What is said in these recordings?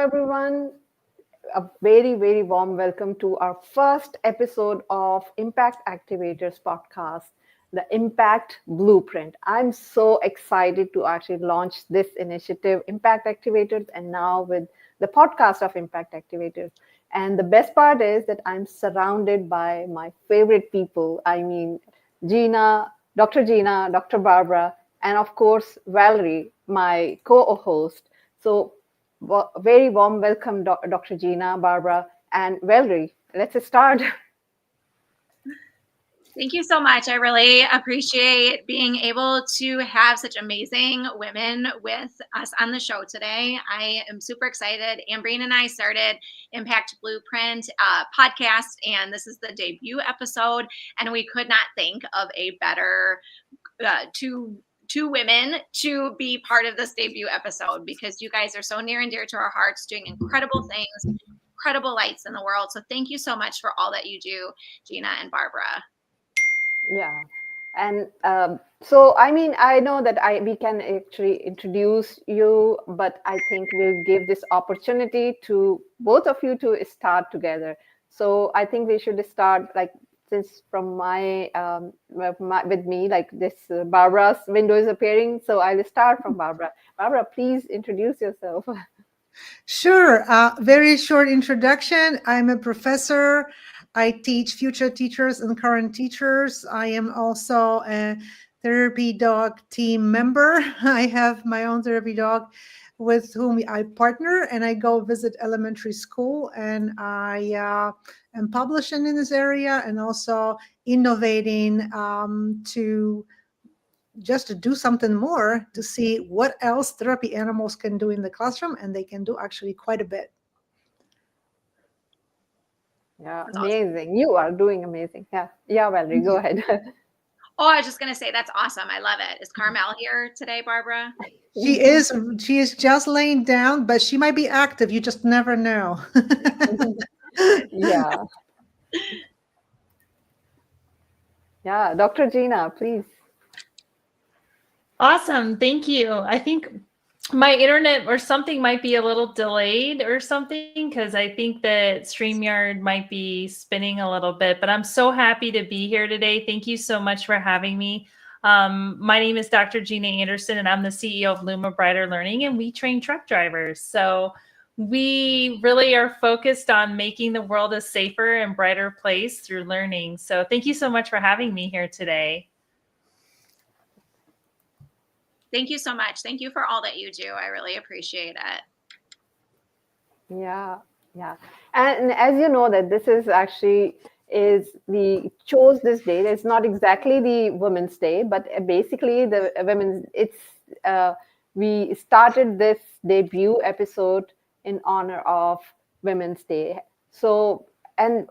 everyone. A very, very warm welcome to our first episode of Impact Activators podcast, the Impact Blueprint. I'm so excited to actually launch this initiative, Impact Activators, and now with the podcast of Impact Activators. And the best part is that I'm surrounded by my favorite people. I mean, Gina, Dr. Barbara, and of course, Valerie, my co host. So, very warm welcome, Dr. Gina, Barbara, and Valerie. Let's start. Thank you so much. I really appreciate being able to have such amazing women with us on the show today. I am super excited. Ambreen and I started Impact Blueprint podcast, and this is the debut episode. And we could not think of a better two women to be part of this debut episode because you guys are so near and dear to our hearts, doing incredible things, incredible lights in the world. So thank you so much for all that you do, Gina and Barbara. Yeah. And so, I mean, I know that we can actually introduce you, but I think we'll give this opportunity to both of you to start together. So I think we should start like since from with me, like this Barbara's window is appearing. So I'll start from Barbara. Barbara, please introduce yourself. Sure. Very short introduction. I'm a professor. I teach future teachers and current teachers. I am also a therapy dog team member. I have my own therapy dog with whom I partner, and I go visit elementary school, and I am publishing in this area and also innovating to just to do something more to see what else therapy animals can do in the classroom, and they can do actually quite a bit. Yeah, amazing. You are doing amazing. Yeah, Valerie, go ahead. Oh, I was just going to say, that's awesome. I love it. Is Carmel here today, Barbara? She is just laying down, but she might be active. You just never know. Yeah. Yeah, Dr. Gina, please. Awesome. Thank you. I think my internet or something might be a little delayed or something because I think that StreamYard might be spinning a little bit, but I'm so happy to be here today. Thank you so much for having me. My name is Dr. Gina Anderson, and I'm the CEO of Luma Brighter Learning, and we train truck drivers. So we really are focused on making the world a safer and brighter place through learning. So thank you so much for having me here today. Thank you so much. Thank you for all that you do. I really appreciate it. Yeah. And as you know that this is actually we chose this date. It's not exactly the Women's Day, but basically the women's. We started this debut episode in honor of Women's Day. So and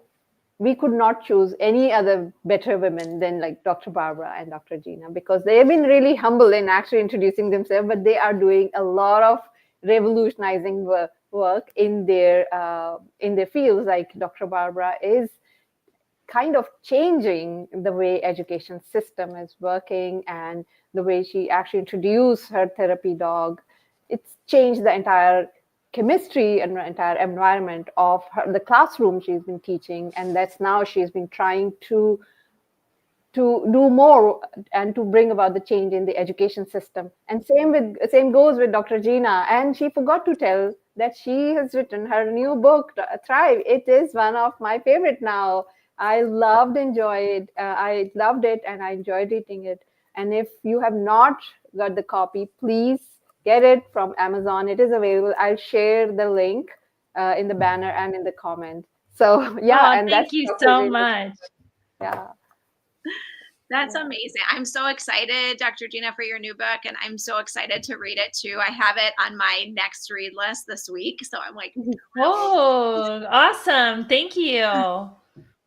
we could not choose any other better women than like Dr. Barbara and Dr. Gina because they have been really humble in actually introducing themselves, but they are doing a lot of revolutionizing work in their fields. Like Dr. Barbara is kind of changing the way education system is working and the way she actually introduced her therapy dog. It's changed the entire chemistry and entire environment of the classroom she's been teaching, and that's now she's been trying to do more and to bring about the change in the education system. And same goes with Dr. Gina. And she forgot to tell that she has written her new book, Thrive. It is one of my favorite now. I loved it, and I enjoyed reading it. And if you have not got the copy, please get it from Amazon. It is available. I'll share the link in the banner and in the comment. So yeah, and thank you so much. Yeah. That's amazing. I'm so excited, Dr. Gina, for your new book, and I'm so excited to read it too. I have it on my next read list this week, so I'm like, oh, awesome. Thank you.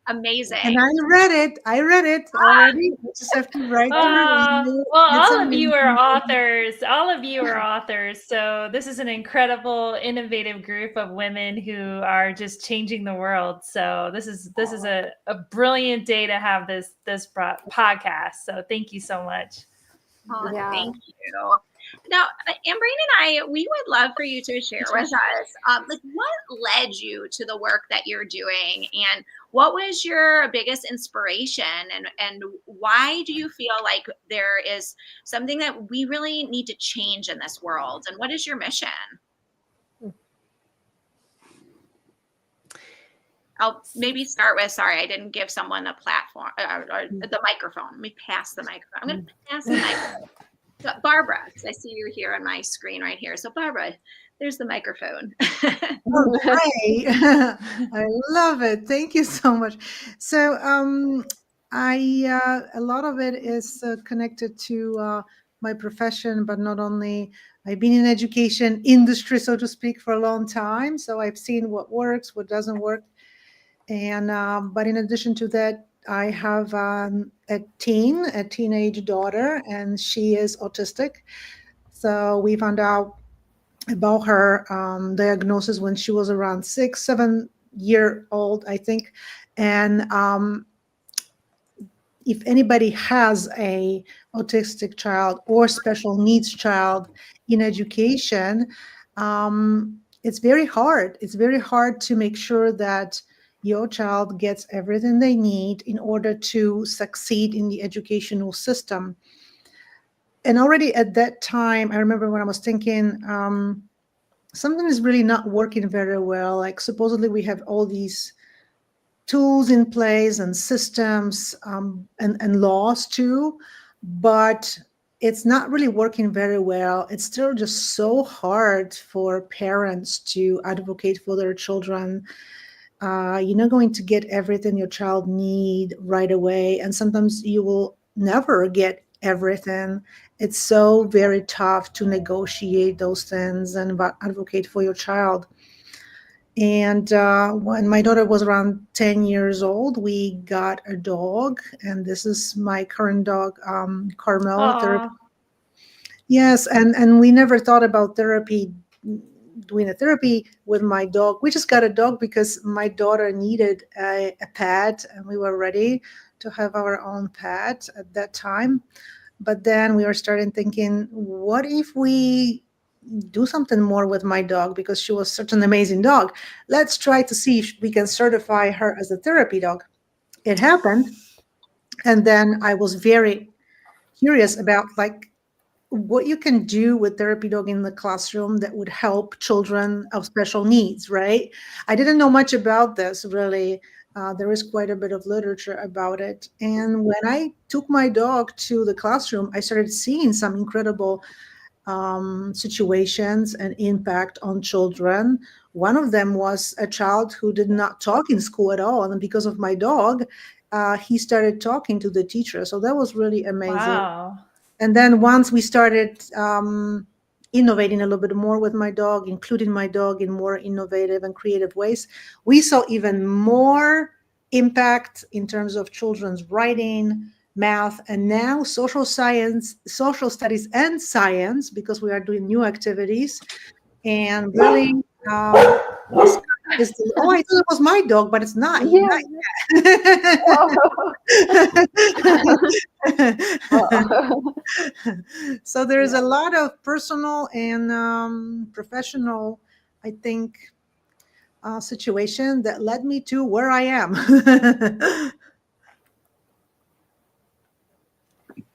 Amazing. And I read it already. I just have to write well, all of you are authors. So this is an incredible, innovative group of women who are just changing the world. So this is a brilliant day to have this podcast. So thank you so much. Oh, yeah. Thank you. Now, Ambreen and I, we would love for you to share with us, like, what led you to the work that you're doing, and what was your biggest inspiration, and why do you feel like there is something that we really need to change in this world, and what is your mission? I'll maybe start with, sorry, I didn't give someone a platform or the microphone. Let me pass the microphone. I'm going to pass the microphone. So Barbara, because I see you here on my screen right here. So Barbara, there's the microphone. Oh, great. I love it. Thank you so much. So a lot of it is connected to my profession, but not only. I've been in education industry, so to speak, for a long time. So I've seen what works, what doesn't work. And but in addition to that, I have a teenage daughter, and she is autistic. So we found out about her diagnosis when she was around 6-7 year old, I think. And if anybody has a autistic child or special needs child in education, it's very hard. It's very hard to make sure that your child gets everything they need in order to succeed in the educational system. And already at that time, I remember when I was thinking, something is really not working very well. Like supposedly we have all these tools in place and systems and laws too, but it's not really working very well. It's still just so hard for parents to advocate for their children. You're not going to get everything your child need right away, and sometimes you will never get everything. It's so very tough to negotiate those things and advocate for your child. And when my daughter was around 10 years old, we got a dog, and this is my current dog, Carmel. Yes, and we never thought about doing a therapy with my dog. We just got a dog because my daughter needed a pet, and we were ready to have our own pet at that time. But then we were starting thinking, what if we do something more with my dog, because she was such an amazing dog. Let's try to see if we can certify her as a therapy dog. It happened. And then I was very curious about like what you can do with therapy dog in the classroom that would help children of special needs, right? I didn't know much about this really. There is quite a bit of literature about it. And when I took my dog to the classroom, I started seeing some incredible situations and impact on children. One of them was a child who did not talk in school at all. And because of my dog, he started talking to the teacher. So that was really amazing. Wow. And then once we started innovating a little bit more with my dog, including my dog in more innovative and creative ways, we saw even more impact in terms of children's writing, math, and now social science, social studies, and science, because we are doing new activities. And really, I thought it was my dog, but it's not. Yeah. So there is a lot of personal and professional, I think, situation that led me to where I am.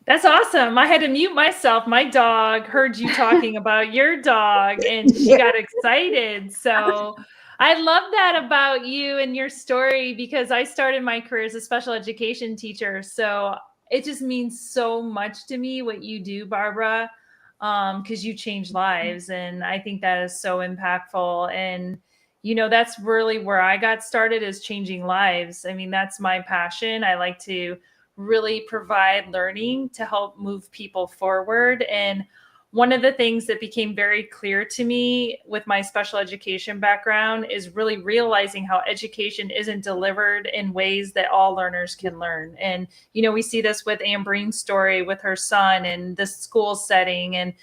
That's awesome. I had to mute myself. My dog heard you talking about your dog and she got excited. So I love that about you and your story, because I started my career as a special education teacher. So it just means so much to me what you do, Barbara, because you change lives. And I think that is so impactful. And, you know, that's really where I got started, is changing lives. I mean, that's my passion. I like to really provide learning to help move people forward. And one of the things that became very clear to me with my special education background is really realizing how education isn't delivered in ways that all learners can learn. And, you know, we see this with Ambreen's story with her son and the school setting, and,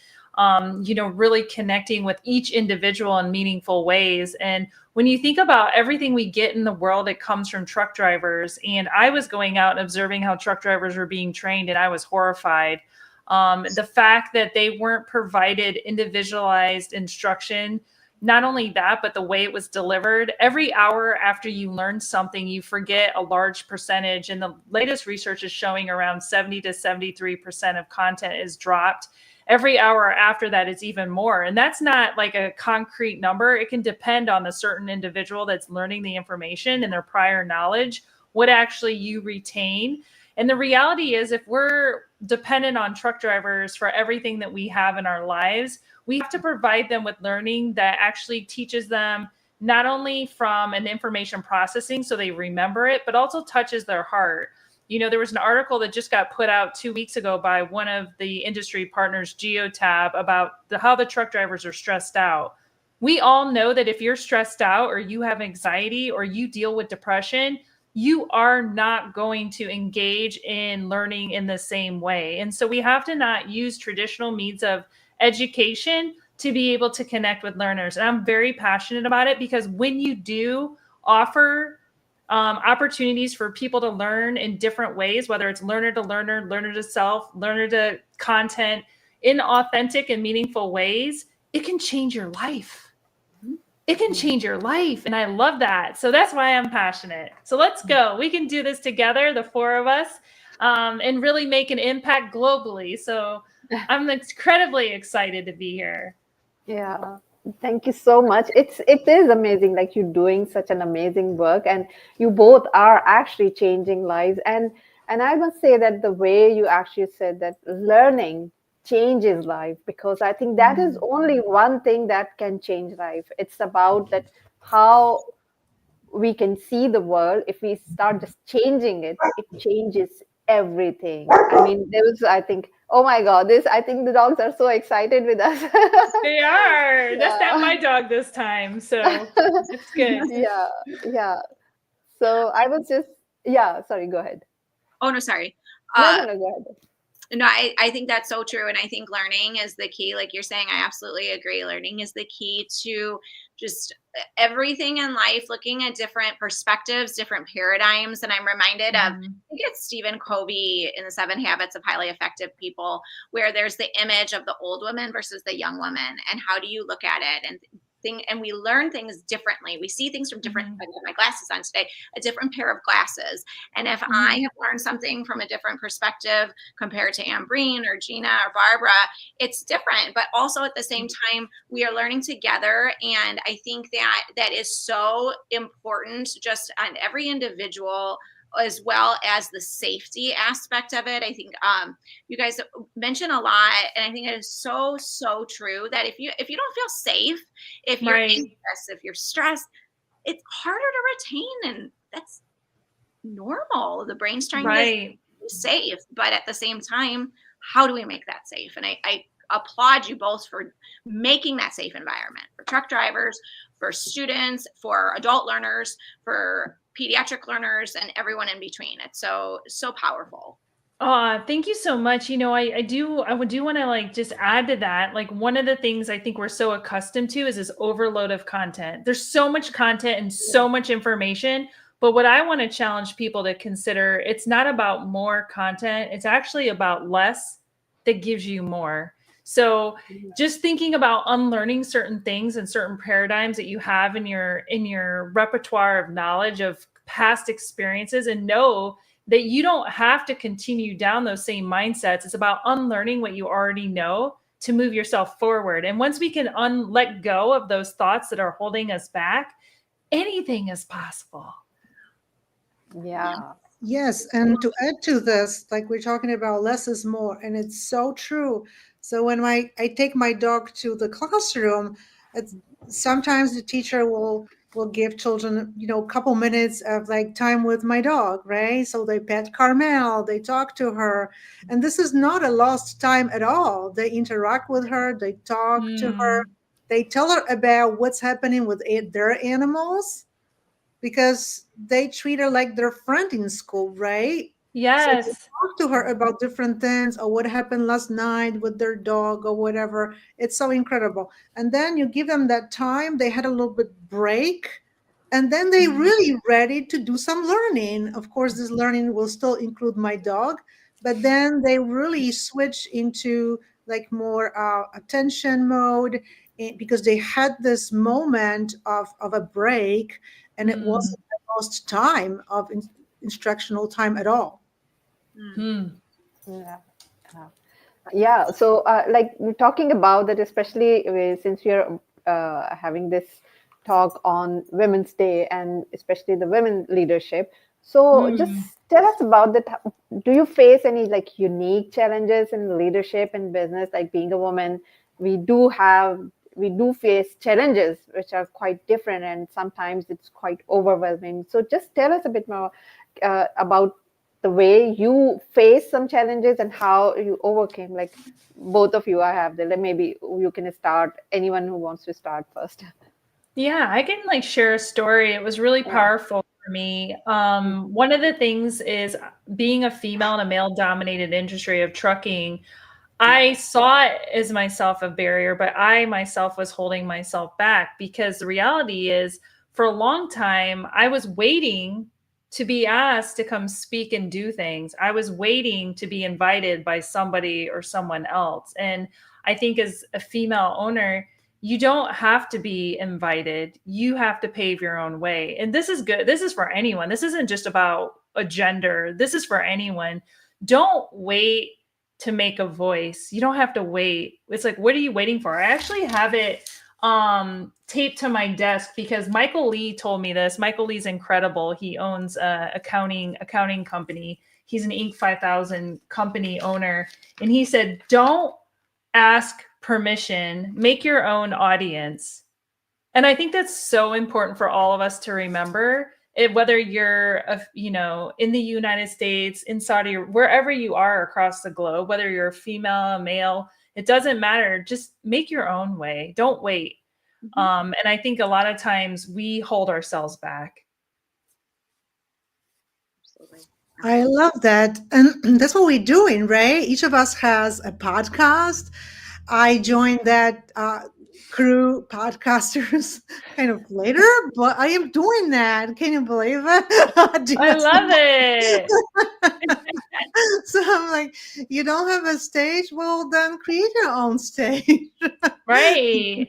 you know, really connecting with each individual in meaningful ways. And when you think about everything we get in the world, it comes from truck drivers. And I was going out and observing how truck drivers were being trained, and I was horrified. The fact that they weren't provided individualized instruction, not only that, but the way it was delivered. Every hour after you learn something, you forget a large percentage. And the latest research is showing around 70 to 73% of content is dropped. Every hour after that is even more. And that's not like a concrete number. It can depend on the certain individual that's learning the information and their prior knowledge, what actually you retain. And the reality is, if we're dependent on truck drivers for everything that we have in our lives, we have to provide them with learning that actually teaches them not only from an information processing so they remember it, but also touches their heart. You know, there was an article that just got put out 2 weeks ago by one of the industry partners, Geotab, about how the truck drivers are stressed out. We all know that if you're stressed out or you have anxiety or you deal with depression, you are not going to engage in learning in the same way. And so we have to not use traditional means of education to be able to connect with learners. And I'm very passionate about it, because when you do offer opportunities for people to learn in different ways, whether it's learner to learner, learner to self, learner to content, in authentic and meaningful ways, it can change your life. It can change your life. And I love that. So that's why I'm passionate. So let's go. We can do this together, the four of us, and really make an impact globally. So I'm incredibly excited to be here. Yeah. Thank you so much. It is amazing, like you're doing such an amazing work, and you both are actually changing lives. And I must say that the way you actually said that learning changes life, because I think that is only one thing that can change life. It's about that how we can see the world. If we start just changing it, it changes everything. I mean, I think, oh my God, I think the dogs are so excited with us. They are. Yeah. That's not my dog this time. So it's good. Yeah. So I was just, sorry, go ahead. Oh, no, sorry. No, go ahead. No, I think that's so true. And I think learning is the key. Like you're saying, I absolutely agree. Learning is the key to just everything in life, looking at different perspectives, different paradigms. And I'm reminded of, I think it's Stephen Covey in the 7 Habits of Highly Effective People, where there's the image of the old woman versus the young woman. And how do you look at it? And we learn things differently. We see things from different, I have my glasses on today, a different pair of glasses. And if I have learned something from a different perspective compared to Ambreen or Gina or Barbara, it's different. But also at the same time, we are learning together. And I think that is so important just on every individual, as well as the safety aspect of it. I think you guys mention a lot, and I think it is so, so true that if you don't feel safe, if you're anxious, if you're stressed, it's harder to retain, and that's normal. The brain's trying to be safe, but at the same time, how do we make that safe? And I applaud you both for making that safe environment for truck drivers, for students, for adult learners, for pediatric learners, and everyone in between. It's so powerful. Thank you so much. You know, I do want to like just add to that. Like, one of the things I think we're so accustomed to is this overload of content. There's so much content and so much information. But what I want to challenge people to consider, it's not about more content. It's actually about less that gives you more. So just thinking about unlearning certain things and certain paradigms that you have in your repertoire of knowledge of past experiences, and know that you don't have to continue down those same mindsets. It's about unlearning what you already know to move yourself forward. And once we can let go of those thoughts that are holding us back, anything is possible. Yeah. Yes. And to add to this, like we're talking about less is more, and it's so true. So when I take my dog to the classroom, sometimes the teacher will give children, a couple minutes of like time with my dog, right? So they pet Carmel, they talk to her, and this is not a lost time at all. They interact with her, they talk to her, they tell her about what's happening with their animals, because they treat her like their friend in school, right? Yes. So talk to her about different things, or what happened last night with their dog or whatever. It's so incredible. And then you give them that time. They had a little bit break, and then they really ready to do some learning. Of course, this learning will still include my dog, but then they really switch into like more attention mode, because they had this moment of a break, and it wasn't the most time of instructional time at all. Mm. Yeah. Yeah. So, like we're talking about that, especially since we're having this talk on Women's Day and especially the women leadership. So, just tell us about that. Do you face any like unique challenges in leadership and business, like being a woman? We do have, we do face challenges which are quite different, and sometimes it's quite overwhelming. So, just tell us a bit more about the way you face some challenges and how you overcame. Like both of you, I have the, maybe you can start, anyone who wants to start first. Yeah, I can like share a story. It was really powerful for me. One of the things is being a female in a male dominated industry of trucking. I saw it as myself a barrier, but I myself was holding myself back, because the reality is for a long time, I was waiting to be asked to come speak and do things. I was waiting to be invited by somebody or someone else. And I think as a female owner, you don't have to be invited. You have to pave your own way. And this is good. This is for anyone. This isn't just about a gender. This is for anyone. Don't wait to make a voice. You don't have to wait. It's like, what are you waiting for? I actually have it taped to my desk because Michael Lee told me this. Michael Lee's incredible. He owns a accounting company. He's an Inc. 5000 company owner. And he said, don't ask permission, make your own audience. And I think that's so important for all of us to remember. Whether you're, in the United States, in Saudi, wherever you are across the globe, whether you're a female, a male, it doesn't matter. Just make your own way. Don't wait. And I think a lot of times we hold ourselves back. Absolutely. I love that. And that's what we're doing, right? Each of us has a podcast. I joined that crew, podcasters, kind of later, but I am doing that. Can you believe it? I love it. So I'm like, you don't have a stage? Well, then create your own stage. Right.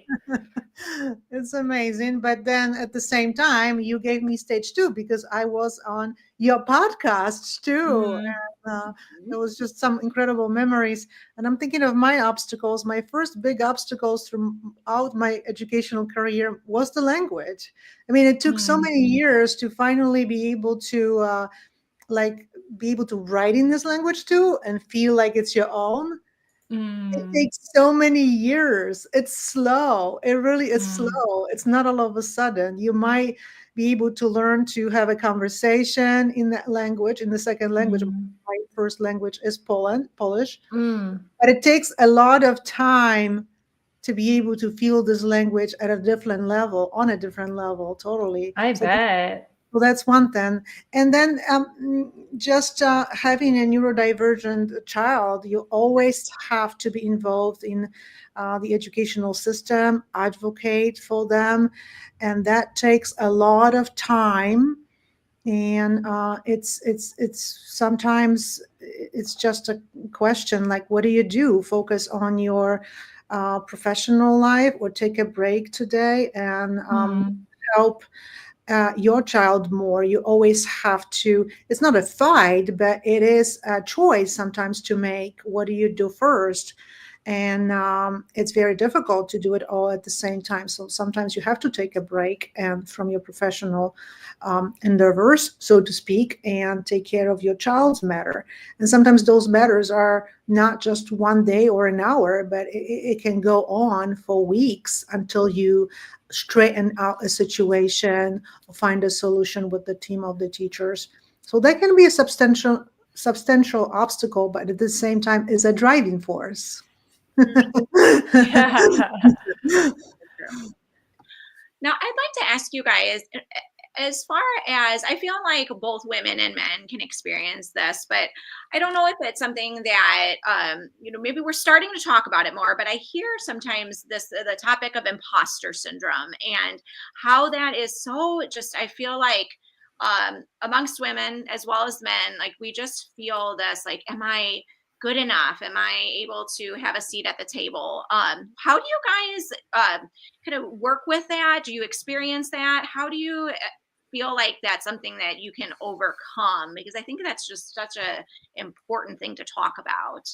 It's amazing. But then at the same time, you gave me stage 2 because I was on your podcast too. And, it was just some incredible memories. And I'm thinking of my obstacles. My first big obstacles throughout my educational career was the language. I mean, it took so many years to finally be able to be able to write in this language too and feel like it's your own. It takes so many years. It's slow. It really is slow. It's not all of a sudden. You might be able to learn to have a conversation in that language, in the second language. My first language is Polish. But it takes a lot of time to be able to feel this language at a different level, on a different level, totally. I bet. Well, that's one thing. And then just having a neurodivergent child, you always have to be involved in the educational system, advocate for them. And that takes a lot of time. And it's sometimes it's just a question like, what do you do? Focus on your professional life or take a break today and help your child more. You always have to, it's not a fight, but it is a choice sometimes to make. What do you do first? And it's very difficult to do it all at the same time. So sometimes you have to take a break and from your professional endeavors, so to speak, and take care of your child's matter. And sometimes those matters are not just one day or an hour, but it can go on for weeks until you straighten out a situation or find a solution with the team of the teachers. So that can be a substantial obstacle, but at the same time is a driving force. Now, I'd like to ask you guys, as far as I feel like both women and men can experience this, but I don't know if it's something that, maybe we're starting to talk about it more, but I hear sometimes the topic of imposter syndrome and how that is so just, I feel like amongst women as well as men, like we just feel this, like, am I good enough? Am I able to have a seat at the table? How do you guys kind of work with that? Do you experience that? How do you feel like that's something that you can overcome? Because I think that's just such a important thing to talk about.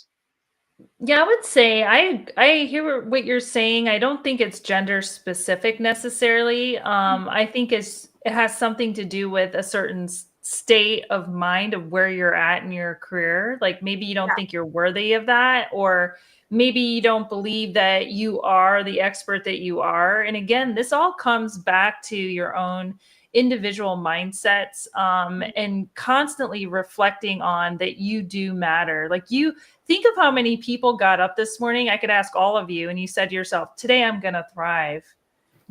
Yeah, I would say I hear what you're saying. I don't think it's gender specific necessarily. I think it has something to do with a certain state of mind of where you're at in your career. Like maybe you don't think you're worthy of that, or maybe you don't believe that you are the expert that you are. And again, this all comes back to your own individual mindsets, and constantly reflecting on that you do matter. Like you think of how many people got up this morning. I could ask all of you, and you said to yourself, today I'm going to thrive.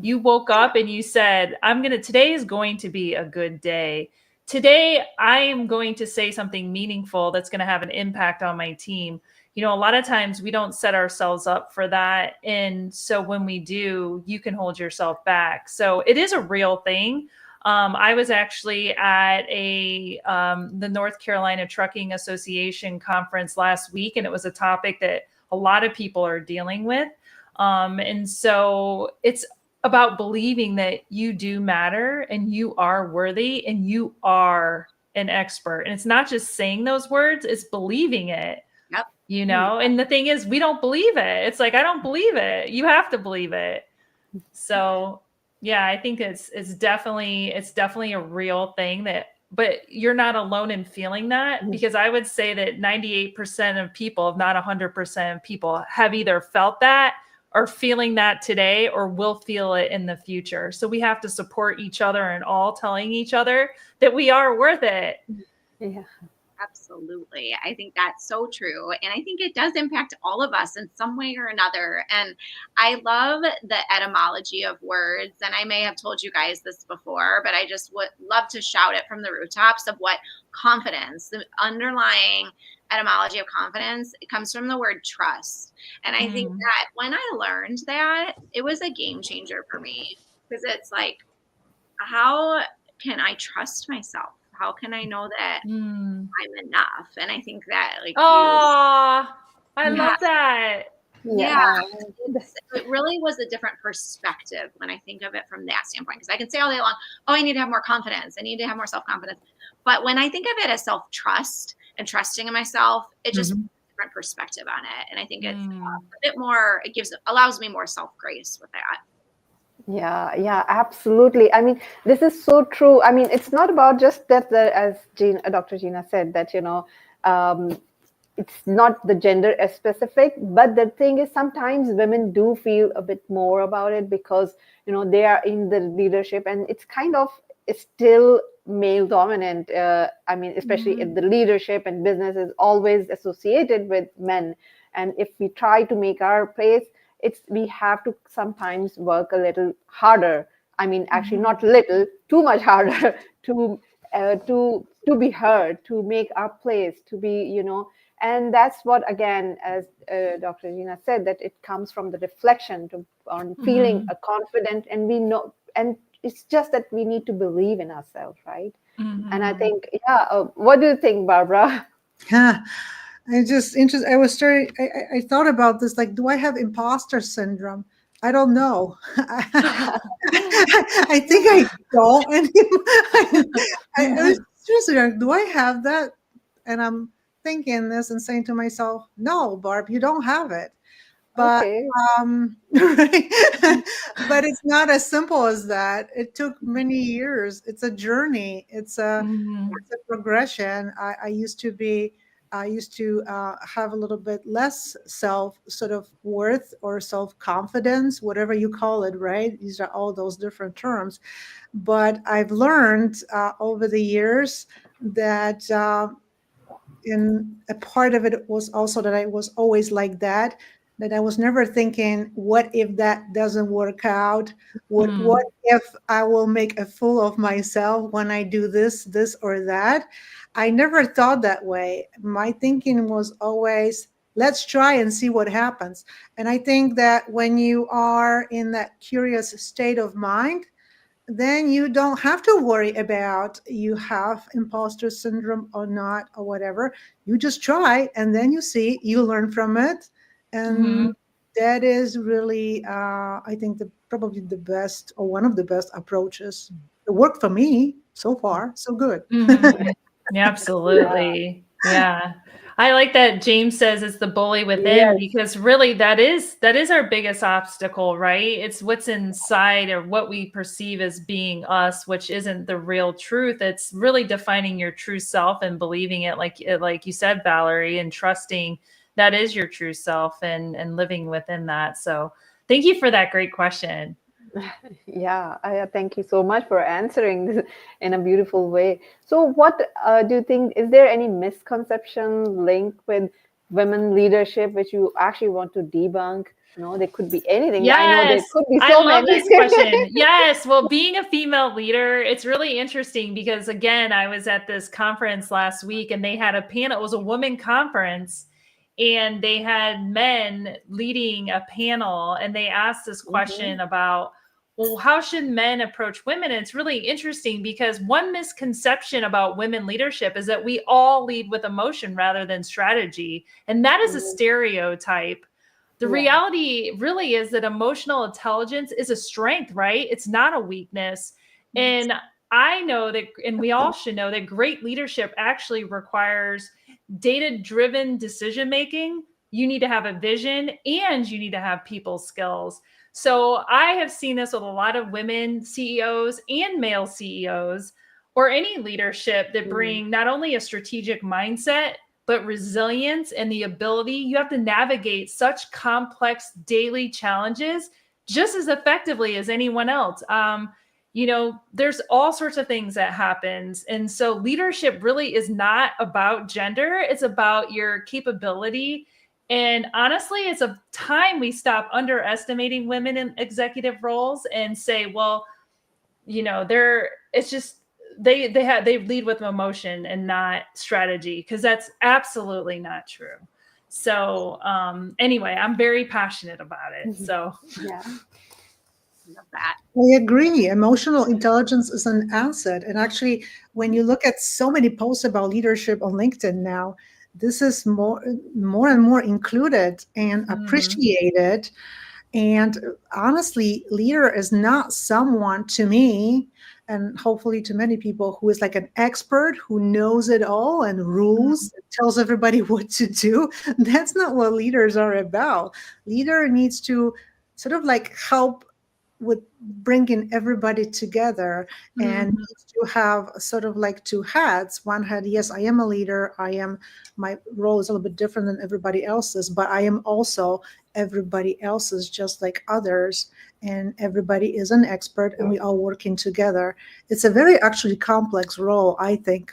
You woke up and you said, today is going to be a good day. Today I am going to say something meaningful that's going to have an impact on my team. You know, a lot of times we don't set ourselves up for that. And so when we do, you can hold yourself back. So it is a real thing. I was actually at the North Carolina Trucking Association conference last week, and it was a topic that a lot of people are dealing with. And so it's about believing that you do matter and you are worthy and you are an expert. And it's not just saying those words, it's believing it. Yep. You know, and the thing is, we don't believe it. It's like, I don't believe it. You have to believe it. So yeah, I think it's definitely a real thing but you're not alone in feeling that, because I would say that 98% of people, if not 100% of people, have either felt that or feeling that today or will feel it in the future. So we have to support each other and all telling each other that we are worth it. Yeah. Absolutely. I think that's so true. And I think it does impact all of us in some way or another. And I love the etymology of words. And I may have told you guys this before, but I just would love to shout it from the rooftops of what confidence, the underlying etymology of confidence, it comes from the word trust. And I think that when I learned that, it was a game changer for me, because it's like, how can I trust myself? How can I know that I'm enough? And I think that, like, I love that. Yeah, it really was a different perspective when I think of it from that standpoint. Because I can say all day long, oh, I need to have more confidence. I need to have more self-confidence. But when I think of it as self-trust and trusting in myself, it just puts a different perspective on it. And I think it's a bit more, allows me more self-grace with that. Yeah, absolutely. I mean, this is so true. I mean, it's not about just that, as Dr. Gina said, that, it's not the gender specific, but the thing is sometimes women do feel a bit more about it because, they are in the leadership and it's kind of still male dominant. I mean, especially in the leadership and business is always associated with men. And if we try to make our place, we have to sometimes work a little harder. I mean, actually not little, too much harder to be heard, to make our place, to be, and that's what, again, as Dr. Gina said, that it comes from the reflection on feeling confident, and we know, and it's just that we need to believe in ourselves, right? And I think, what do you think, Barbara? Yeah. I thought about this, like, do I have imposter syndrome? I don't know. I think I don't. I was seriously like, do I have that? And I'm thinking this and saying to myself, no, Barb, you don't have it. But right? But it's not as simple as that. It took many years. It's a journey. It's a progression. I used to have a little bit less self-worth or self-confidence, whatever you call it, right? These are all those different terms. But I've learned over the years that in a part of it was also that I was always like that I was never thinking, what if that doesn't work out? What if I will make a fool of myself when I do this or that? I never thought that way. My thinking was always, let's try and see what happens. And I think that when you are in that curious state of mind, then you don't have to worry about you have imposter syndrome or not or whatever. You just try, and then you see, you learn from it, and Mhm. that is really, I think, probably the best or one of the best approaches. It worked for me so far, so good. Mhm. Yeah, absolutely. Yeah. I like that James says it's the bully within, Yes. because really that is our biggest obstacle, right? It's what's inside or what we perceive as being us, which isn't the real truth. It's really defining your true self and believing it, like you said, Valerie, and trusting that is your true self, and living within that. So thank you for that great question. Yeah, thank you so much for answering this in a beautiful way. So, what do you think? Is there any misconception linked with women leadership which you actually want to debunk? There could be anything. I know there Yes, could be I so love many. this question. Yes, well, being a female leader, it's really interesting because, again, I was at this conference last week and they had a panel. It was a woman conference, and they had men leading a panel, and they asked this Mhm. question about, well, how should men approach women? And it's really interesting because one misconception about women leadership is that we all lead with emotion rather than strategy. And that is a Mhm. stereotype. The Yeah. reality really is that emotional intelligence is a strength, right? It's not a weakness. And I know that, and we all should know that great leadership actually requires data driven decision making. You need to have a vision and you need to have people skills. So I have seen this with a lot of women CEOs and male CEOs, or any leadership that Mhm. bring not only a strategic mindset, but resilience and the ability. You have to navigate such complex daily challenges just as effectively as anyone else. There's all sorts of things that happens. And so leadership really is not about gender. It's about your capability. And honestly, it's a time we stop underestimating women in executive roles and say, well, it's just they lead with emotion and not strategy, because that's absolutely not true. So anyway, I'm very passionate about it. So Yeah. Love that. I agree. Emotional intelligence is an asset. And actually, when you look at so many posts about leadership on LinkedIn now, this is more and more included and mhm. appreciated. And honestly, leader is not someone, to me, and hopefully to many people, who is like an expert who knows it all and rules, tells everybody what to do. That's not what leaders are about. Leader needs to sort of like help with bringing everybody together, and Mhm. needs to have sort of like two hats. One hat, yes, I am a leader. My role is a little bit different than everybody else's, but I am also everybody else's, just like others. And everybody is an expert, and we all working together. It's a very actually complex role, I think.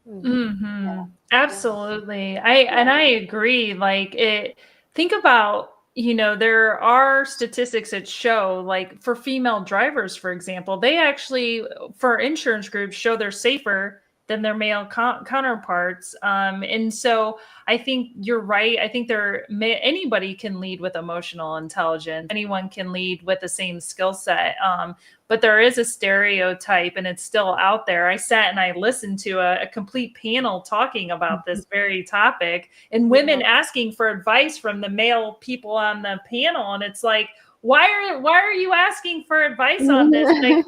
Mhm. Mhm. Yeah. Absolutely. Yeah. I agree. Like it think about, there are statistics that show, like for female drivers, for example, they actually, for insurance groups, show they're safer than their male counterparts. And so I think you're right. I think anybody can lead with emotional intelligence. Anyone can lead with the same skill set. But there is a stereotype and it's still out there. I sat and I listened to a complete panel talking about this very topic, and women Yeah. asking for advice from the male people on the panel. And it's like, why are you asking for advice on this? Like,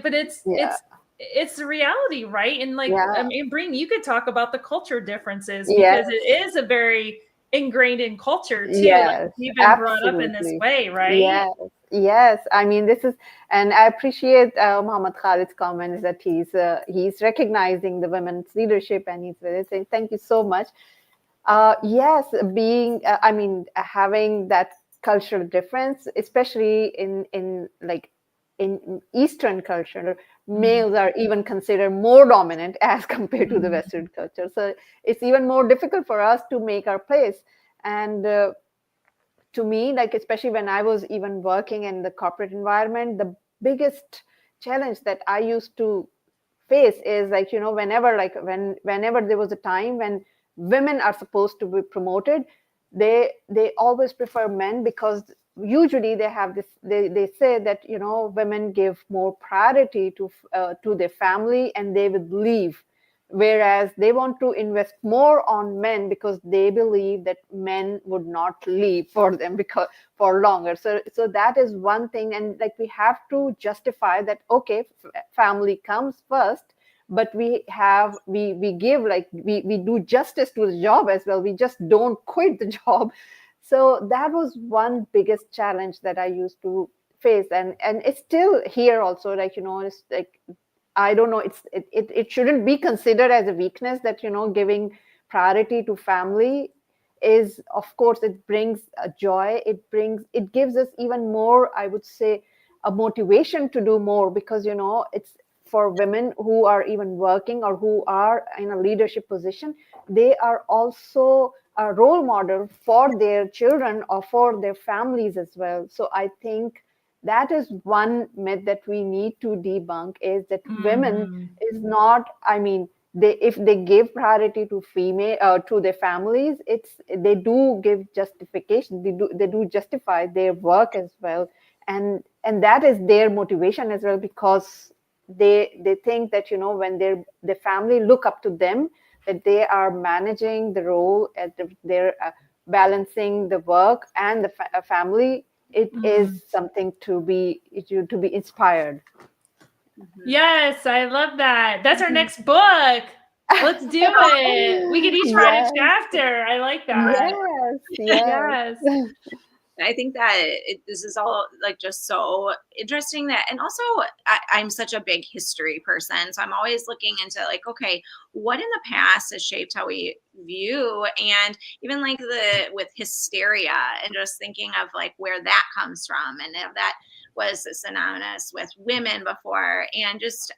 but Yeah. it's the reality, right? And like, I Yeah. mean, you could talk about the culture differences, because Yes. it is a very ingrained in culture too. Like Yes, we've been brought up in this absolutely. way, right? Yes, yes. I mean, this is, and I appreciate Muhammad Khalid's comments that he's recognizing the women's leadership, and he's really saying thank you so much. Yes, I mean, having that cultural difference, especially in like in Eastern culture, Mhm. males are even considered more dominant as compared to the Mhm. Western culture. So it's even more difficult for us to make our place. And to me, like especially when I was even working in the corporate environment, the biggest challenge that I used to face is like, whenever there was a time when women are supposed to be promoted, they always prefer men, because usually they have this, they say that, you know, women give more priority to their family and they would leave, whereas they want to invest more on men because they believe that men would not leave for them because for longer. So that is one thing. And like, we have to justify that, okay, family comes first, but we give, like, we do justice to the job as well. We just don't quit the job. So that was one biggest challenge that I used to face, and it's still here also. Like, you know, it's like, I don't know, it shouldn't be considered as a weakness that, you know, giving priority to family is, of course, it brings a joy. It gives us even more, I would say, a motivation to do more, because, you know, it's for women who are even working or who are in a leadership position, they are also a role model for their children or for their families as well. So I think that is one myth that we need to debunk, is that women is not, I mean, if they give priority to female to their families, they do give justification, they do justify their work as well, and that is their motivation as well, because they think that, you know, when the family look up to them, that they are managing the role, they're balancing the work and the family. It is something to be inspired. Yes, I love that. That's our next book. Let's do it. We could each write a chapter. I like that. Yes. I think that this is all like just so interesting that, and also I'm such a big history person. So I'm always looking into like, okay, what in the past has shaped how we view, and even like with hysteria, and just thinking of like where that comes from, and if that was synonymous with women before, and just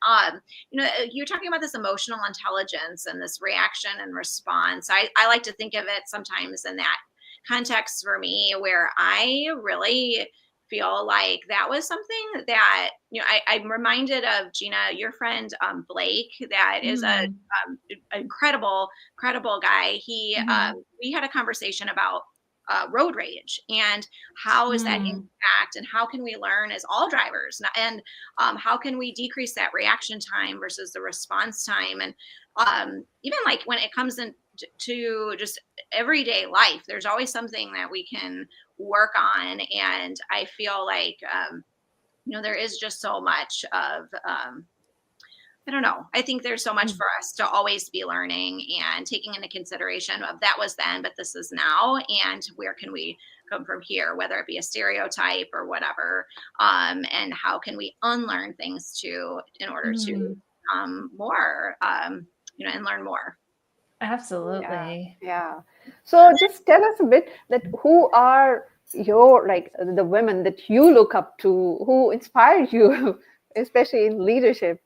you know, you're talking about this emotional intelligence and this reaction and response. I like to think of it sometimes in that context for me, where I really feel like that was something that, you know, I'm reminded of Gina, your friend Blake, that is a incredible guy. He we had a conversation about road rage and how is that impact, and how can we learn as all drivers, and how can we decrease that reaction time versus the response time, and even like when it comes in to just everyday life, there's always something that we can work on. And I feel like you know, there is just so much of I don't know, I think there's so much for us to always be learning and taking into consideration of that was then, but this is now, and where can we come from here, whether it be a stereotype or whatever, and how can we unlearn things too in order to more you know, and learn more. Absolutely. Yeah. So just tell us a bit that who are your, like, the women that you look up to, who inspired you, especially in leadership,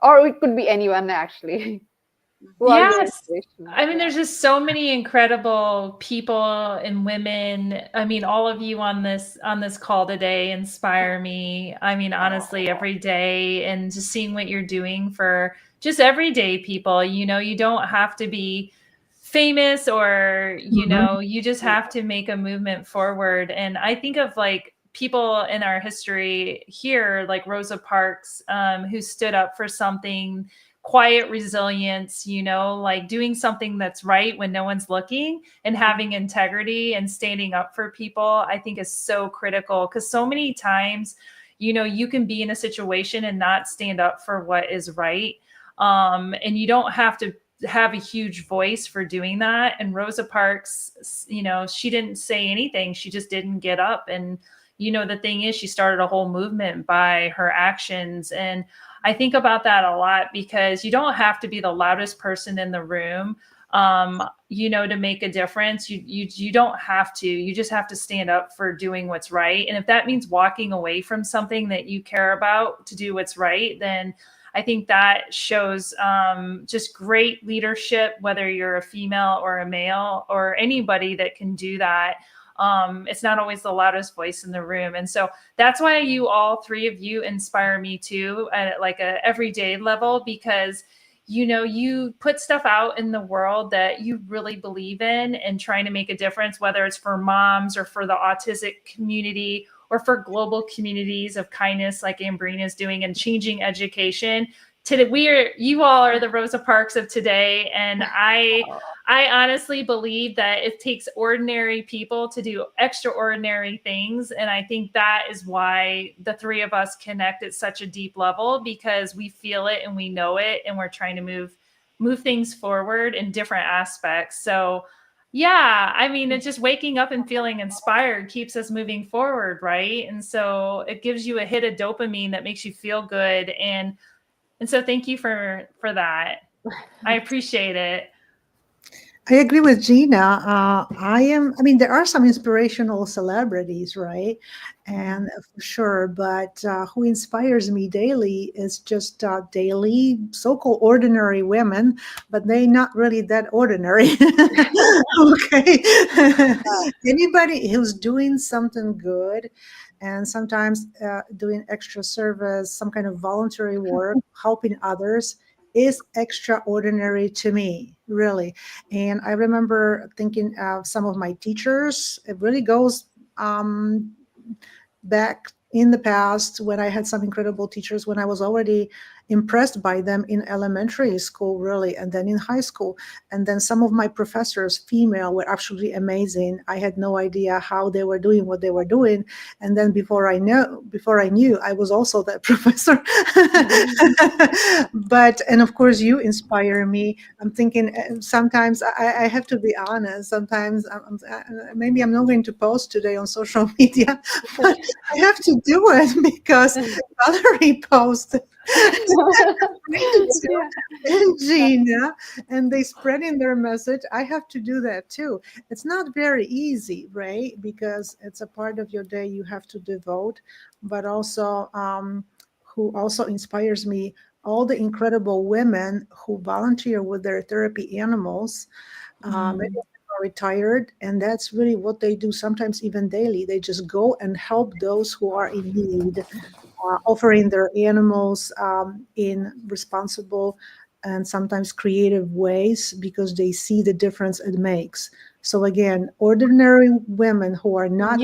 or it could be anyone actually. Who are your Yes. inspirations? I mean, there's just so many incredible people and women. I mean, all of you on this call today inspire me. I mean, honestly, every day, and just seeing what you're doing for just everyday people. You know, you don't have to be famous, or, you know, you just have to make a movement forward. And I think of like people in our history here, like Rosa Parks, who stood up for something, quiet resilience, you know, like doing something that's right when no one's looking, and having integrity and standing up for people, I think is so critical. Because so many times, you know, you can be in a situation and not stand up for what is right. And you don't have to have a huge voice for doing that. And Rosa Parks, you know, she didn't say anything. She just didn't get up. And, you know, the thing is, she started a whole movement by her actions. And I think about that a lot, because you don't have to be the loudest person in the room, you know, to make a difference. You don't have to. You just have to stand up for doing what's right. And if that means walking away from something that you care about to do what's right, then I think that shows just great leadership, whether you're a female or a male or anybody that can do that. It's not always the loudest voice in the room. And so that's why you, all three of you, inspire me too, at like a everyday level, because you put stuff out in the world that you really believe in and trying to make a difference, whether it's for moms or for the autistic community or for global communities of kindness like Ambrina is doing and changing education. You all are the Rosa Parks of today. And I honestly believe that it takes ordinary people to do extraordinary things. And I think that is why the three of us connect at such a deep level, because we feel it and we know it, and we're trying to move things forward in different aspects. So yeah, I mean, it's just waking up and feeling inspired keeps us moving forward, right? And so it gives you a hit of dopamine that makes you feel good. And so thank you for that. I appreciate it. I agree with Gina. I mean, there are some inspirational celebrities, right? And for sure, but who inspires me daily is just daily so-called ordinary women, but they not really that ordinary. Okay. Anybody who's doing something good and sometimes doing extra service, some kind of voluntary work, helping others is extraordinary to me, really. And I remember thinking of some of my teachers. It really goes back in the past when I had some incredible teachers, when I was already impressed by them in elementary school, really, and then in high school. And then some of my professors, female, were absolutely amazing. I had no idea how they were doing what they were doing. And then before I knew, I was also that professor. And of course, you inspire me. I'm thinking sometimes I have to be honest. Sometimes maybe I'm not going to post today on social media, but I have to do it because Valerie posted. And Gina, and they spreading their message. I have to do that too. It's not very easy, right? Because it's a part of your day you have to devote, but also who also inspires me, all the incredible women who volunteer with their therapy animals. Maybe are retired, and that's really what they do, sometimes even daily. They just go and help those who are in need, offering their animals in responsible and sometimes creative ways because they see the difference it makes. So again, ordinary women who are not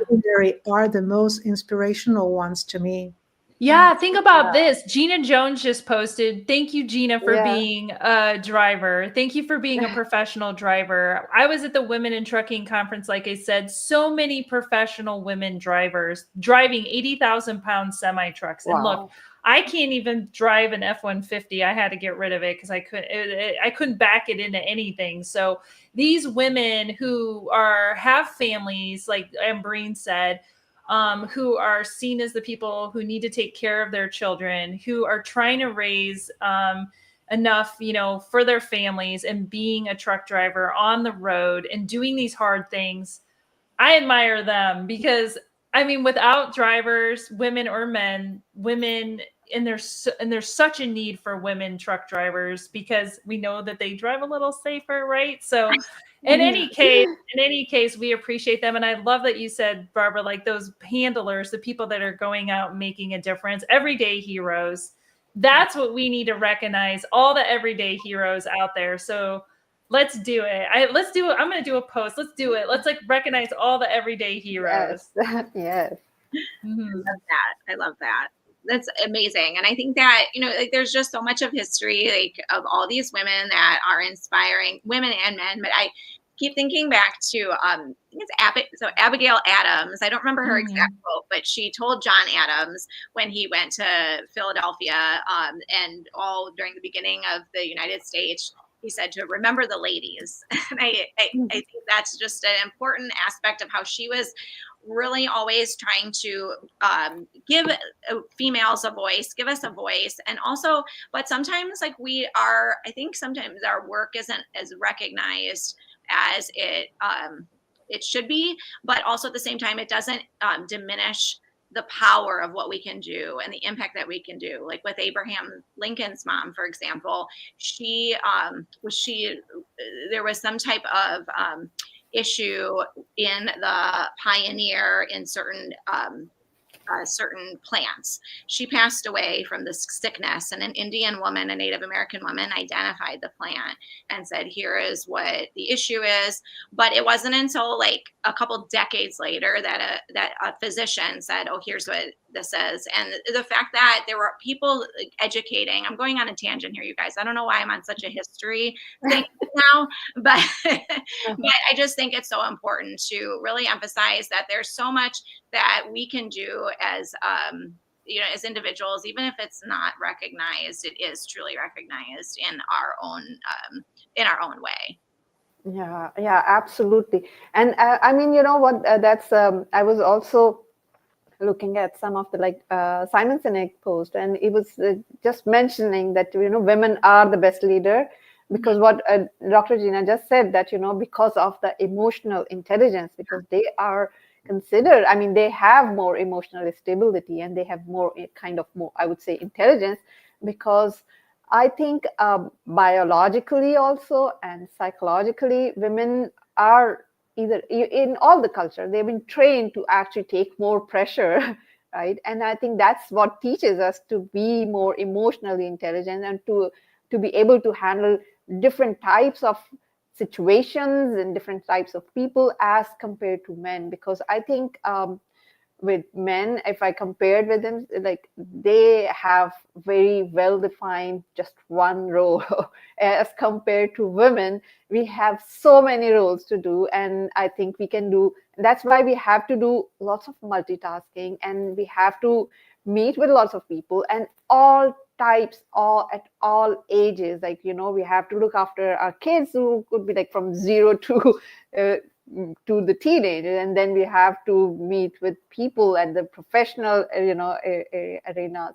ordinary are the most inspirational ones to me. Yeah, think about this. Gina Jones just posted, thank you, Gina, for being a driver. Thank you for being a professional driver. I was at the Women in Trucking conference, like I said, so many professional women drivers driving 80,000 pound semi trucks. And look, I can't even drive an F-150. I had to get rid of it because I couldn't back it into anything. So these women who have families, like Ambreen said, who are seen as the people who need to take care of their children, who are trying to raise enough, for their families, and being a truck driver on the road and doing these hard things. I admire them because, I mean, without drivers, women or men, and there's such a need for women truck drivers because we know that they drive a little safer, right? So in any case, we appreciate them. And I love that you said, Barbara, like those handlers, the people that are going out and making a difference, everyday heroes. That's what we need to recognize, all the everyday heroes out there. So let's do it. I'm going to do a post. Let's do it. Let's recognize all the everyday heroes. Yes. Mm-hmm. I love that. That's amazing. And I think that, there's just so much of history, of all these women that are inspiring, women and men. But I keep thinking back to, I think it's Abigail Adams. I don't remember her exact quote, but she told John Adams when he went to Philadelphia and all during the beginning of the United States, he said to remember the ladies. And I think that's just an important aspect of how she was really always trying to give females a voice, give us a voice. And also, but sometimes I think sometimes our work isn't as recognized as it should be, but also at the same time, it doesn't diminish the power of what we can do and the impact that we can do. Like with Abraham Lincoln's mom, for example, there was some type of issue in the Pioneer in certain certain plants. She passed away from this sickness, and an Indian woman, a Native American woman, identified the plant and said, here is what the issue is. But it wasn't until like a couple decades later that a physician said, oh, here's what this is. And the fact that there were people educating, I'm going on a tangent here, you guys. I don't know why I'm on such a history thing now, but but I just think it's so important to really emphasize that there's so much that we can do as as individuals, even if it's not recognized, it is truly recognized in our own way. Yeah, absolutely. And I mean, you know what? That's I was also looking at some of the Simon Sinek post, and it was just mentioning that women are the best leader because what Dr. Gina just said, that because of the emotional intelligence, because they are considered, I mean, they have more emotional stability and they have more I would say intelligence, because I think biologically also and psychologically women are either in all the culture, they've been trained to actually take more pressure, right? And I think that's what teaches us to be more emotionally intelligent and to be able to handle different types of situations and different types of people as compared to men. Because I think with men, if I compared with them, like they have very well defined just one role as compared to women. We have so many roles to do, and I think we can do. That's why we have to do lots of multitasking, and we have to meet with lots of people and all types, all at all ages. Like we have to look after our kids who could be like from 0 to the teenager, and then we have to meet with people at the professional arena.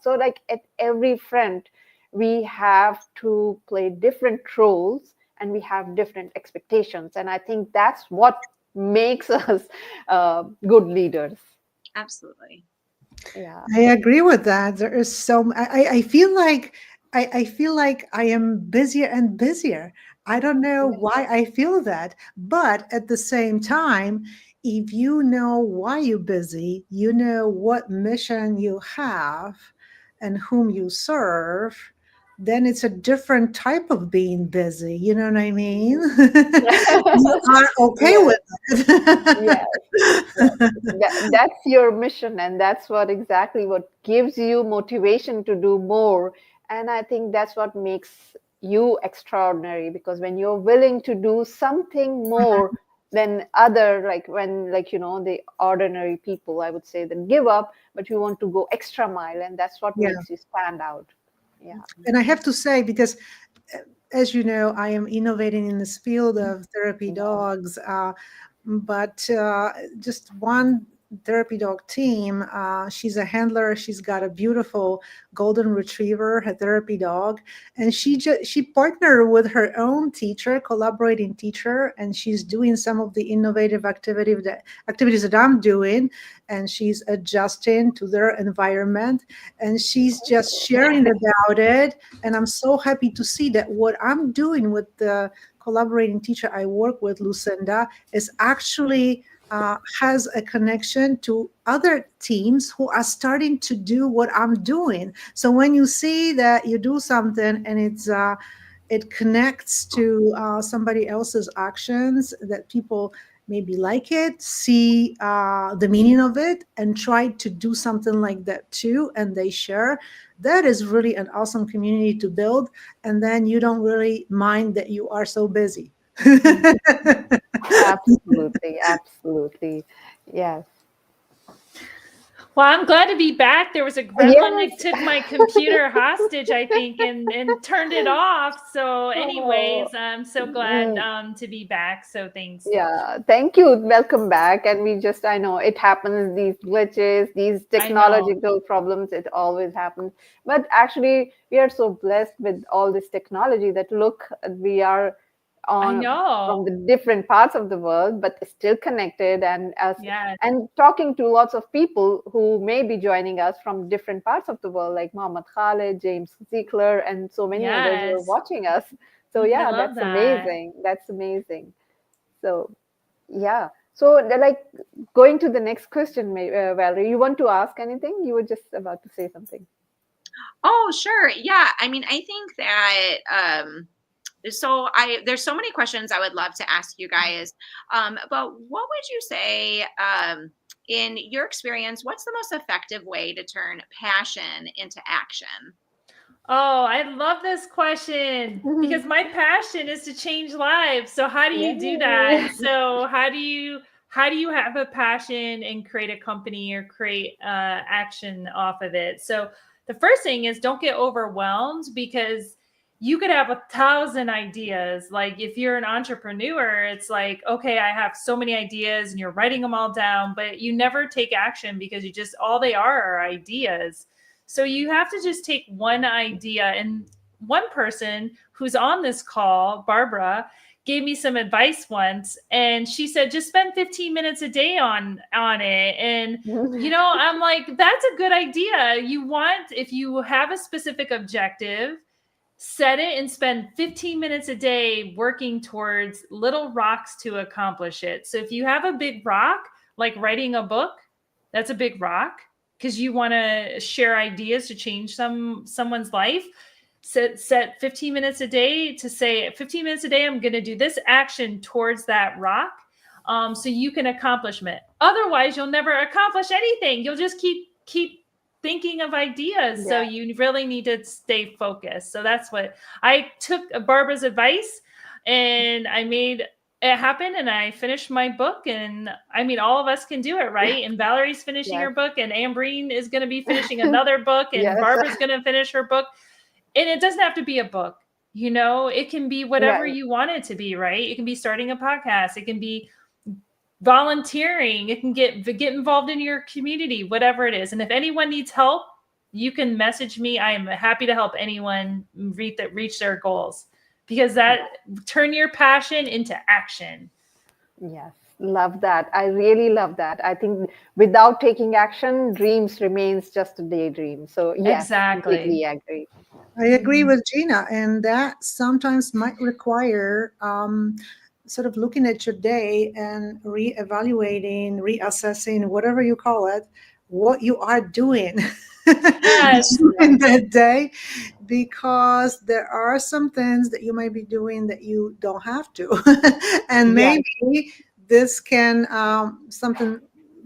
So like at every front we have to play different roles and we have different expectations, and I think that's what makes us good leaders. Absolutely. Yeah, I agree with that. There is so I feel like I feel like I am busier and busier. I don't know why I feel that, but at the same time, if you know why you're busy, you know what mission you have and whom you serve, then it's a different type of being busy. You know what I mean? You are okay yes, with it. yes. That's your mission, and that's what exactly what gives you motivation to do more. And I think that's what makes you extraordinary, because when you're willing to do something more than other, like when the ordinary people, I would say, that give up, but you want to go extra mile, and that's what Yeah. makes you stand out. Yeah. And I have to say, because as you know, I am innovating in this field of therapy dogs, but just one therapy dog team. She's a handler. She's got a beautiful golden retriever, her therapy dog, and she partnered with her own teacher, collaborating teacher, and she's doing some of the innovative activities that I'm doing, and she's adjusting to their environment, and she's just sharing about it. And I'm so happy to see that what I'm doing with the collaborating teacher I work with, Lucinda, is actually has a connection to other teams who are starting to do what I'm doing. So when you see that you do something and it connects to somebody else's actions, that people maybe like it, see the meaning of it, and try to do something like that too, and they share, that is really an awesome community to build. And then you don't really mind that you are so busy. Absolutely. Yes. Well, I'm glad to be back. There was a gremlin that took my computer hostage, I think, and turned it off. So anyways, I'm so glad to be back. So thanks. Yeah, thank you. Welcome back. And I know it happens, these glitches, these technological problems, it always happens. But actually, we are so blessed with all this technology that we are from the different parts of the world, but still connected, and talking to lots of people who may be joining us from different parts of the world, like Mohammed Khalid, James Ziegler, and so many others who are watching us. So yeah, that's amazing. That's amazing. So yeah. So like going to the next question, Valerie, you want to ask anything? You were just about to say something. Oh, sure. Yeah. I mean, I think that there's so many questions I would love to ask you guys. But what would you say in your experience, what's the most effective way to turn passion into action? Oh, I love this question because my passion is to change lives. So how do you do that? So how do you have a passion and create a company or create action off of it? So the first thing is don't get overwhelmed, because you could have 1,000 ideas. Like if you're an entrepreneur, it's like, okay, I have so many ideas and you're writing them all down, but you never take action because all they are ideas. So you have to just take one idea. And one person who's on this call, Barbara, gave me some advice once, and she said, just spend 15 minutes a day on it. And, I'm like, that's a good idea. If you have a specific objective, set it and spend 15 minutes a day working towards little rocks to accomplish it. So if you have a big rock, like writing a book, that's a big rock, because you want to share ideas to change someone's life. Set 15 minutes a day to say 15 minutes a day, I'm going to do this action towards that rock. So you can accomplish it. Otherwise, you'll never accomplish anything. You'll just keep thinking of ideas. So you really need to stay focused. So that's what I took Barbara's advice, and I made it happened, and I finished my book. And I mean, all of us can do it, right? And Valerie's finishing her book, and Ambreen is going to be finishing another book, and Barbara's going to finish her book. And it doesn't have to be a book, it can be whatever you want it to be, right? It can be starting a podcast. It can be volunteering. It can get involved in your community, whatever it is. And if anyone needs help, you can message me. I am happy to help anyone reach their goals, because turn your passion into action. Yes, love that. I really love that. I think without taking action, dreams remains just a daydream. So yes, exactly. Completely agree. I agree with Gina, and that sometimes might require sort of looking at your day and reevaluating, reassessing, whatever you call it, what you are doing in that day, because there are some things that you might be doing that you don't have to. And maybe this can something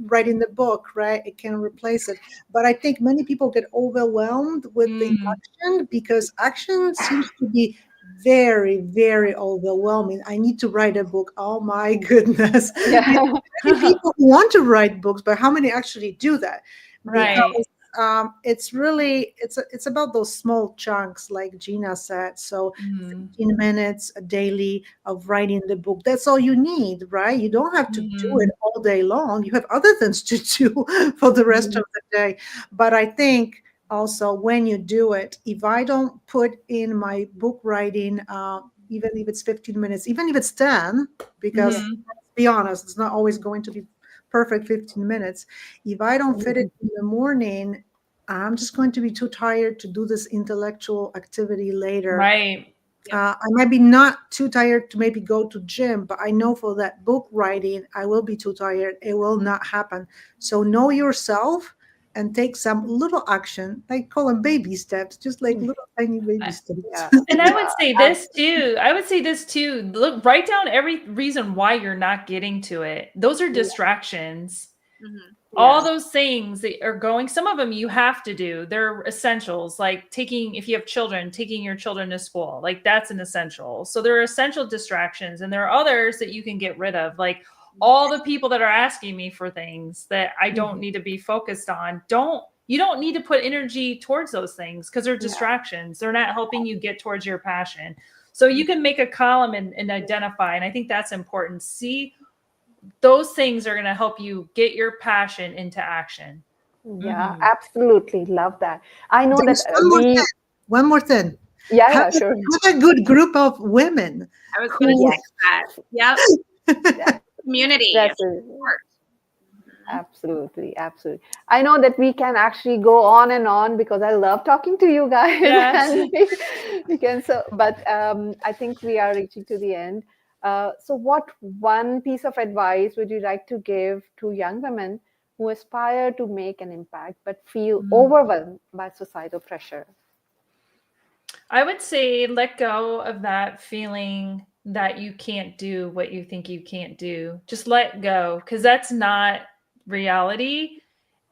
writing the book, right? It can replace it. But I think many people get overwhelmed with the action, because action seems to be very, very overwhelming. I need to write a book. Oh my goodness. Many people want to write books, but how many actually do that? Right. Because it's really, it's about those small chunks, like Gina said. So 15 minutes daily of writing the book, that's all you need, right? You don't have to do it all day long. You have other things to do for the rest of the day. But I think also when you do it, if I don't put in my book writing, even if it's 15 minutes, even if it's 10, because let's be honest, it's not always going to be perfect 15 minutes. If I don't fit it in the morning, I'm just going to be too tired to do this intellectual activity later. Right. I might be not too tired to maybe go to gym, but I know for that book writing, I will be too tired. It will not happen. So know yourself and take some little action, like call them baby steps, just like little tiny baby steps. And I would say this too. Look, write down every reason why you're not getting to it. Those are distractions. All those things that are going, some of them you have to do. They're essentials, like if you have children, taking your children to school, like that's an essential. So there are essential distractions, and there are others that you can get rid of, like all the people that are asking me for things that I don't need to be focused on. You don't need to put energy towards those things, because they're distractions. They're not helping you get towards your passion. So you can make a column and identify. And I think that's important. See, those things are going to help you get your passion into action. Yeah, absolutely. Love that. I know that one more thing. Yeah, sure. Have a good group of women. I was going to say that. Yep. Community. Absolutely. I know that we can actually go on and on, because I love talking to you guys. Yes. We can. But I think we are reaching to the end. So what one piece of advice would you like to give to young women who aspire to make an impact but feel overwhelmed by societal pressure? I would say let go of that feeling that you can't do what you think you can't do. Just let go, because that's not reality.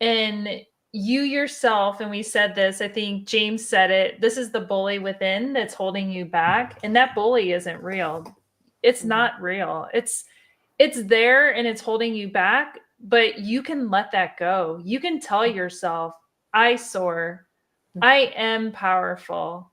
And you yourself, and we said this, I think James said it, this is the bully within that's holding you back. And that bully isn't real. It's not real. It's there and it's holding you back, but you can let that go. You can tell yourself, I soar. I am powerful.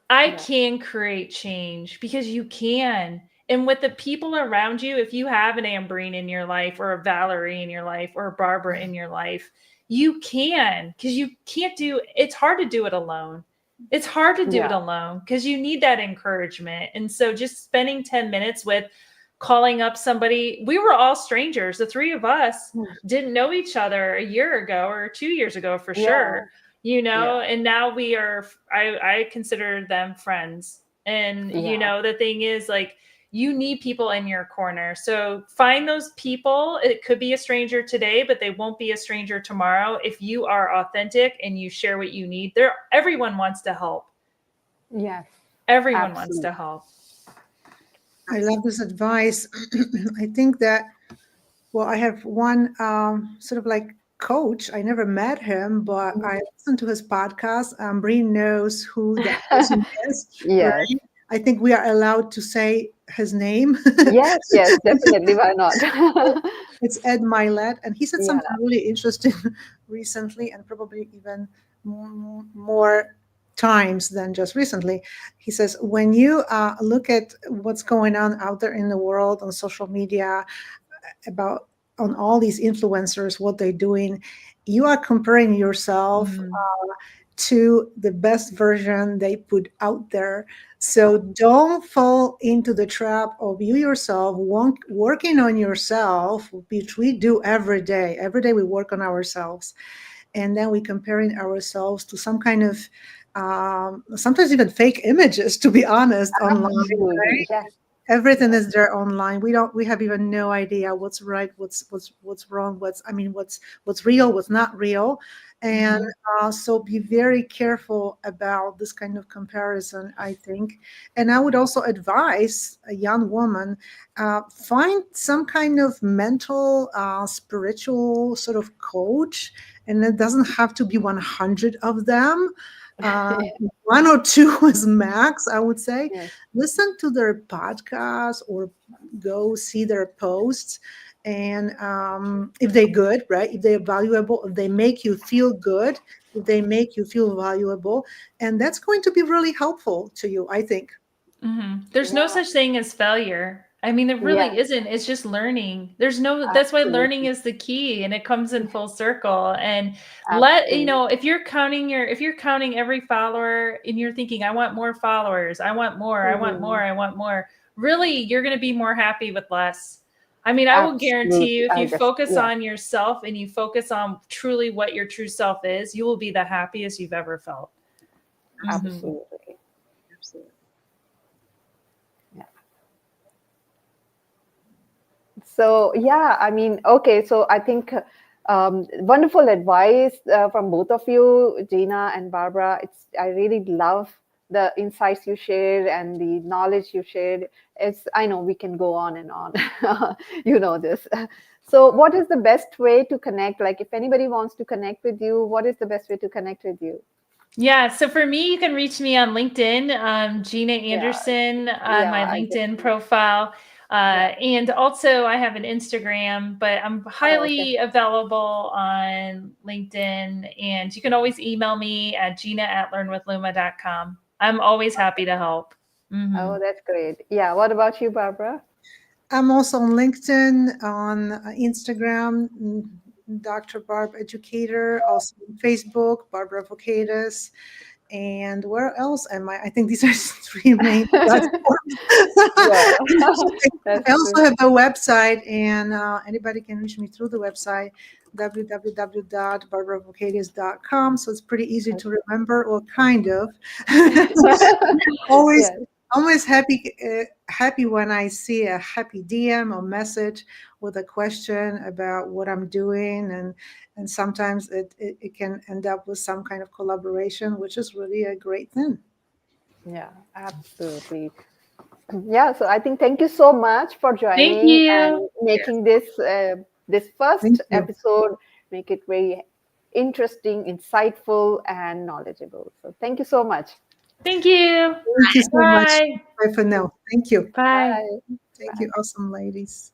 I can create change, because you can. And with the people around you, if you have an Ambreen in your life, or a Valerie in your life, or a Barbara in your life, you can, because you can't do, it's hard to do it alone. It's hard to do it alone, because you need that encouragement. And so just spending 10 minutes with calling up somebody, we were all strangers. The three of us didn't know each other a year ago or 2 years ago for sure. You know, and now we are, I consider them friends. And, you know, the thing is, like, you need people in your corner. So find those people. It could be a stranger today, but they won't be a stranger tomorrow. If you are authentic and you share what you need, everyone wants to help. Yes. Everyone wants to help. I love this advice. I think that, well, I have one sort of like coach. I never met him, but I listened to his podcast. Breen knows who that person is. Yes. Right? I think we are allowed to say his name. Yes, definitely. Why not? It's Ed Milet, and he said something really interesting recently, and probably even more times than just recently. He says, when you look at what's going on out there in the world on social media, on all these influencers, what they're doing, you are comparing yourself to the best version they put out there. So don't fall into the trap of you yourself working on yourself, which we do every day. Every day we work on ourselves. And then we're comparing ourselves to some kind of, sometimes even fake images, to be honest, online. Right? Yes. Everything is there online. We have even no idea what's right, what's wrong, what's real, what's not real. And so be very careful about this kind of comparison, I think. And I would also advise a young woman, find some kind of mental, spiritual sort of coach. And it doesn't have to be 100 of them. 1 or 2 is max, I would say. Yes. Listen to their podcasts or go see their posts. And if they're good, right? If they're valuable, if they make you feel good, if they make you feel valuable, and that's going to be really helpful to you, I think. There's no such thing as failure. I mean, there really isn't. It's just learning. That's why learning is the key, and it comes in full circle. And if you're counting every follower and you're thinking, I want more followers, I want more, I want more, I want more. Really, you're going to be more happy with less. I mean, I will guarantee you, if you focus on yourself and you focus on truly what your true self is, you will be the happiest you've ever felt. Absolutely. So, I mean, okay. So I think wonderful advice from both of you, Gina and Barbara. I really love the insights you shared and the knowledge you shared. I know we can go on and on. You know this. So what is the best way to connect? Like, if anybody wants to connect with you, what is the best way to connect with you? Yeah. So for me, you can reach me on LinkedIn, Gina Anderson, on my LinkedIn profile. And also I have an Instagram, but I'm highly available on LinkedIn, and you can always email me at gina@learnwithluma.com. I'm always happy to help. Oh, that's great. Yeah. What about you, Barbara? I'm also on LinkedIn, on Instagram, Dr. Barb Educator, also on Facebook, Barbara Voukaitis. And where else am I? I think these are 3 main platforms. I also have a website, and anybody can reach me through the website, www.barbaravoukaitis.com. So it's pretty easy to remember, or kind of. Always always happy when I see a happy DM or message with a question about what I'm doing, and sometimes it can end up with some kind of collaboration, which is really a great thing. Yeah, absolutely. Yeah, so I think thank you so much for Thank joining you. and making this first Thank you. episode make it very interesting, insightful, and knowledgeable. So thank you so much. Thank you. Thank you so much. Bye. Bye for now. Thank you. Bye. Bye. Thank Bye. you, awesome ladies.